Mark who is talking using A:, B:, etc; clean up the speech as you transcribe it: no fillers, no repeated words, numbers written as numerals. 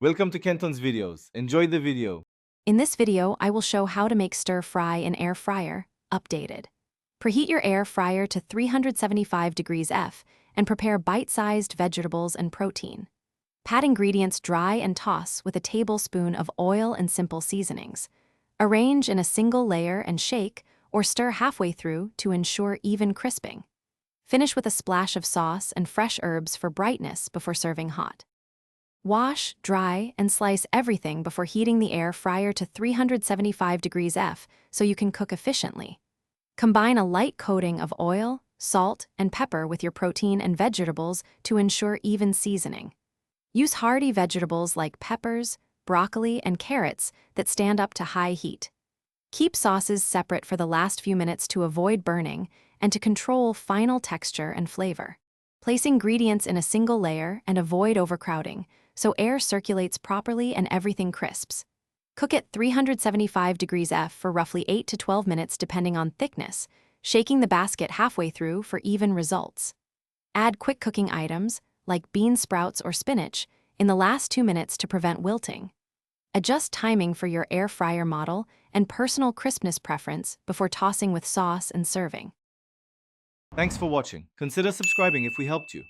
A: Welcome to Kenton's videos. Enjoy the video.
B: In this video, I will show how to make stir fry in air fryer, updated. Preheat your air fryer to 375 degrees F and prepare bite-sized vegetables and protein. Pat ingredients dry and toss with a tablespoon of oil and simple seasonings. Arrange in a single layer and shake or stir halfway through to ensure even crisping. Finish with a splash of sauce and fresh herbs for brightness before serving hot. Wash, dry, and slice everything before heating the air fryer to 375 degrees F so you can cook efficiently. Combine a light coating of oil, salt, and pepper with your protein and vegetables to ensure even seasoning. Use hearty vegetables like peppers, broccoli, and carrots that stand up to high heat. Keep sauces separate for the last few minutes to avoid burning and to control final texture and flavor. Place ingredients in a single layer and avoid overcrowding, so air circulates properly and everything crisps. Cook at 375 degrees F for roughly 8 to 12 minutes depending on thickness, shaking the basket halfway through for even results. Add quick cooking items, like bean sprouts or spinach, in the last 2 minutes to prevent wilting. Adjust timing for your air fryer model and personal crispness preference before tossing with sauce and serving.
A: Thanks for watching. Consider subscribing if we helped you.